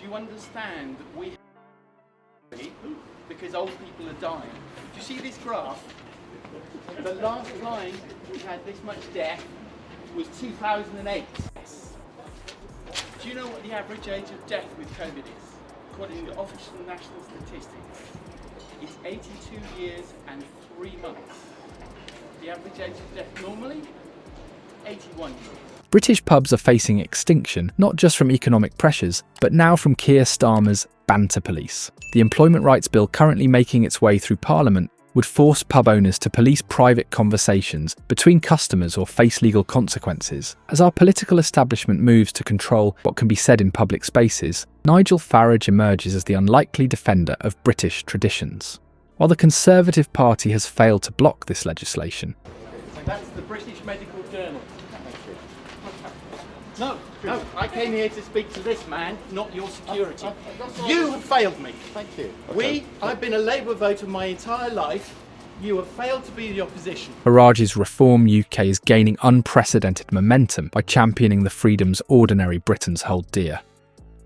you understand that we have, because old people are dying? Do you see this graph? The last time we had this much death was 2008. Do you know what the average age of death with COVID is? According to official national statistics, it's 82 years and 3 months. The average age of death normally, 81 years. British pubs are facing extinction, not just from economic pressures, but now from Keir Starmer's banter police. The Employment Rights Bill currently making its way through Parliament would force pub owners to police private conversations between customers or face legal consequences. As our political establishment moves to control what can be said in public spaces, Nigel Farage emerges as the unlikely defender of British traditions. While the Conservative Party has failed to block this legislation. That's the British Medical Journal. No, I came here to speak to this man, not your security. You have failed me. Thank you. Okay. I've been a Labour voter my entire life. You have failed to be the opposition. Farage's Reform UK is gaining unprecedented momentum by championing the freedoms ordinary Britons hold dear.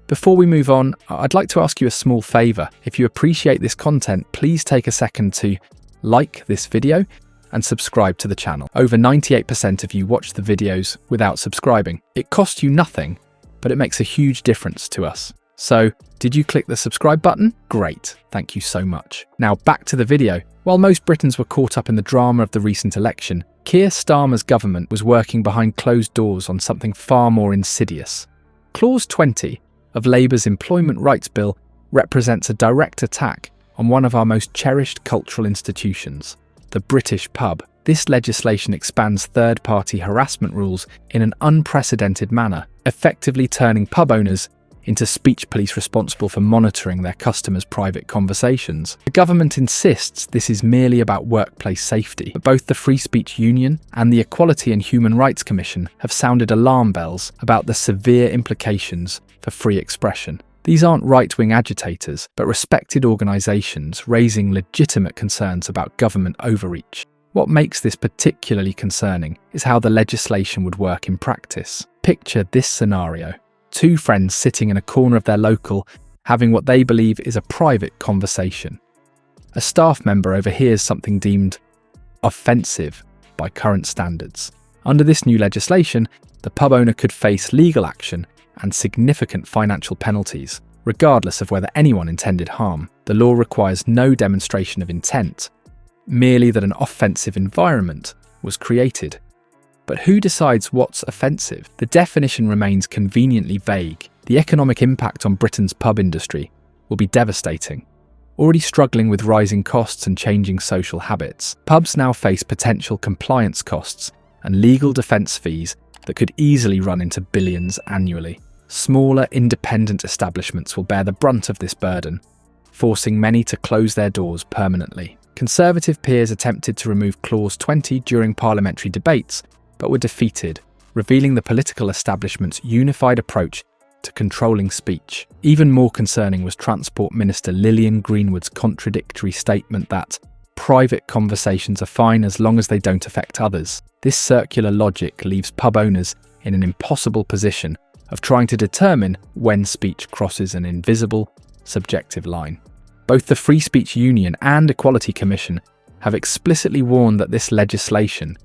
Before we move on, I'd like to ask you a small favour. If you appreciate this content, please take a second to like this video and subscribe to the channel. Over 98% of you watch the videos without subscribing. It costs you nothing, but it makes a huge difference to us. So, did you click the subscribe button? Great, thank you so much. Now back to the video. While most Britons were caught up in the drama of the recent election, Keir Starmer's government was working behind closed doors on something far more insidious. Clause 20 of Labour's Employment Rights Bill represents a direct attack on one of our most cherished cultural institutions, the British pub. This legislation expands third-party harassment rules in an unprecedented manner, effectively turning pub owners into speech police responsible for monitoring their customers' private conversations. The government insists this is merely about workplace safety, but both the Free Speech Union and the Equality and Human Rights Commission have sounded alarm bells about the severe implications for free expression. These aren't right-wing agitators, but respected organisations raising legitimate concerns about government overreach. What makes this particularly concerning is how the legislation would work in practice. Picture this scenario. Two friends sitting in a corner of their local, having what they believe is a private conversation. A staff member overhears something deemed offensive by current standards. Under this new legislation, the pub owner could face legal action and significant financial penalties, regardless of whether anyone intended harm. The law requires no demonstration of intent, merely that an offensive environment was created. But who decides what's offensive? The definition remains conveniently vague. The economic impact on Britain's pub industry will be devastating. Already struggling with rising costs and changing social habits, pubs now face potential compliance costs and legal defence fees that could easily run into billions annually. Smaller, independent establishments will bear the brunt of this burden, forcing many to close their doors permanently. Conservative peers attempted to remove Clause 20 during parliamentary debates, but were defeated, revealing the political establishment's unified approach to controlling speech. Even more concerning was Transport Minister Lillian Greenwood's contradictory statement that private conversations are fine as long as they don't affect others. This circular logic leaves pub owners in an impossible position of trying to determine when speech crosses an invisible, subjective line. Both the Free Speech Union and Equality Commission have explicitly warned that this legislation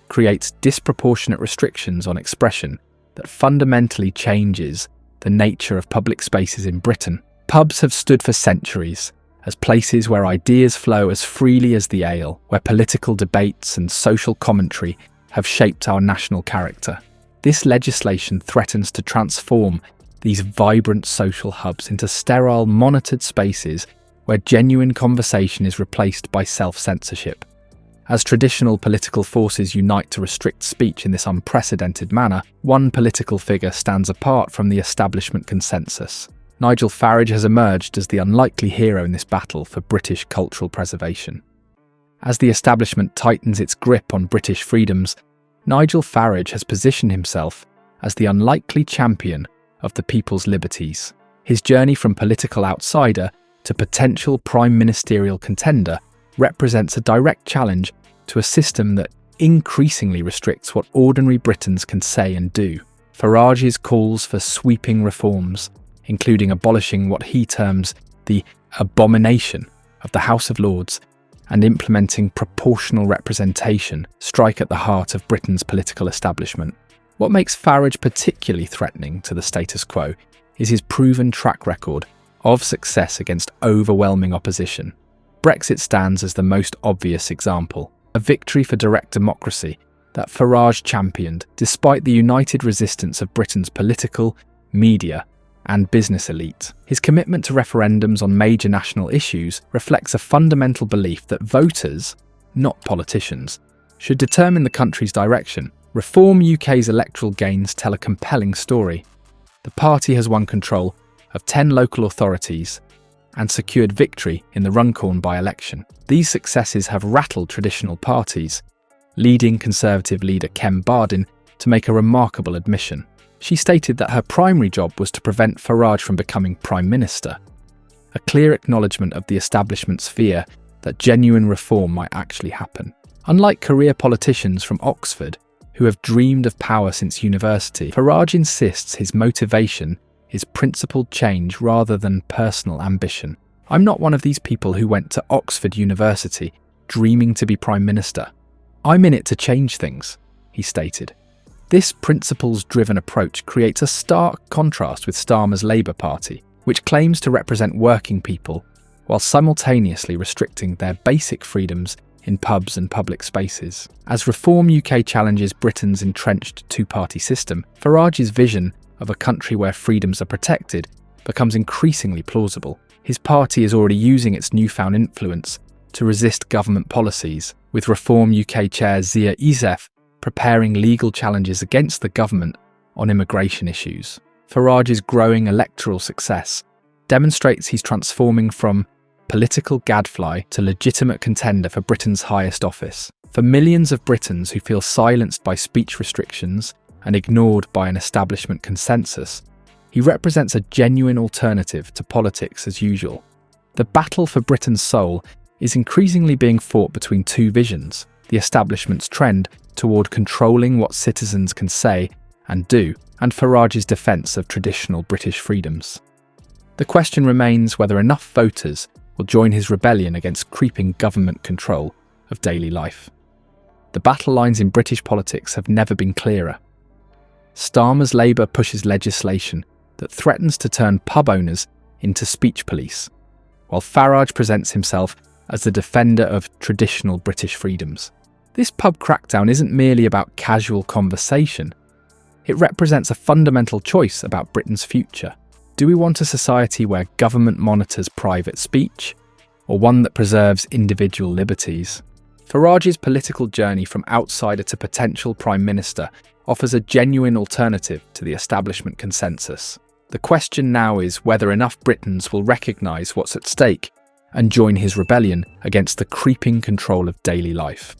creates disproportionate restrictions on expression that fundamentally changes the nature of public spaces in Britain. Pubs have stood for centuries as places where ideas flow as freely as the ale, where political debates and social commentary have shaped our national character. This legislation threatens to transform these vibrant social hubs into sterile, monitored spaces where genuine conversation is replaced by self-censorship. As traditional political forces unite to restrict speech in this unprecedented manner, one political figure stands apart from the establishment consensus. Nigel Farage has emerged as the unlikely hero in this battle for British cultural preservation. As the establishment tightens its grip on British freedoms, Nigel Farage has positioned himself as the unlikely champion of the people's liberties. His journey from political outsider to potential prime ministerial contender represents a direct challenge to a system that increasingly restricts what ordinary Britons can say and do. Farage's calls for sweeping reforms, including abolishing what he terms the abomination of the House of Lords and implementing proportional representation, strike at the heart of Britain's political establishment. What makes Farage particularly threatening to the status quo is his proven track record of success against overwhelming opposition. Brexit stands as the most obvious example, a victory for direct democracy that Farage championed despite the united resistance of Britain's political, media, and business elite. His commitment to referendums on major national issues reflects a fundamental belief that voters, not politicians, should determine the country's direction. Reform UK's electoral gains tell a compelling story. The party has won control of 10 local authorities and secured victory in the Runcorn by-election. These successes have rattled traditional parties, leading Conservative leader Kem Bardin to make a remarkable admission. She stated that her primary job was to prevent Farage from becoming Prime Minister, a clear acknowledgement of the establishment's fear that genuine reform might actually happen. Unlike career politicians from Oxford, who have dreamed of power since university, Farage insists his motivation is principled change rather than personal ambition. "I'm not one of these people who went to Oxford University dreaming to be Prime Minister. I'm in it to change things," he stated. This principles-driven approach creates a stark contrast with Starmer's Labour Party, which claims to represent working people while simultaneously restricting their basic freedoms in pubs and public spaces. As Reform UK challenges Britain's entrenched two-party system, Farage's vision of a country where freedoms are protected becomes increasingly plausible. His party is already using its newfound influence to resist government policies, with Reform UK chair Zia Izef preparing legal challenges against the government on immigration issues. Farage's growing electoral success demonstrates he's transforming from political gadfly to legitimate contender for Britain's highest office. For millions of Britons who feel silenced by speech restrictions and ignored by an establishment consensus, he represents a genuine alternative to politics as usual. The battle for Britain's soul is increasingly being fought between two visions: the establishment's trend toward controlling what citizens can say and do, and Farage's defence of traditional British freedoms. The question remains whether enough voters will join his rebellion against creeping government control of daily life. The battle lines in British politics have never been clearer. Starmer's Labour pushes legislation that threatens to turn pub owners into speech police, while Farage presents himself as the defender of traditional British freedoms. This pub crackdown isn't merely about casual conversation. It represents a fundamental choice about Britain's future. Do we want a society where government monitors private speech, or one that preserves individual liberties? Farage's political journey from outsider to potential Prime Minister offers a genuine alternative to the establishment consensus. The question now is whether enough Britons will recognise what's at stake and join his rebellion against the creeping control of daily life.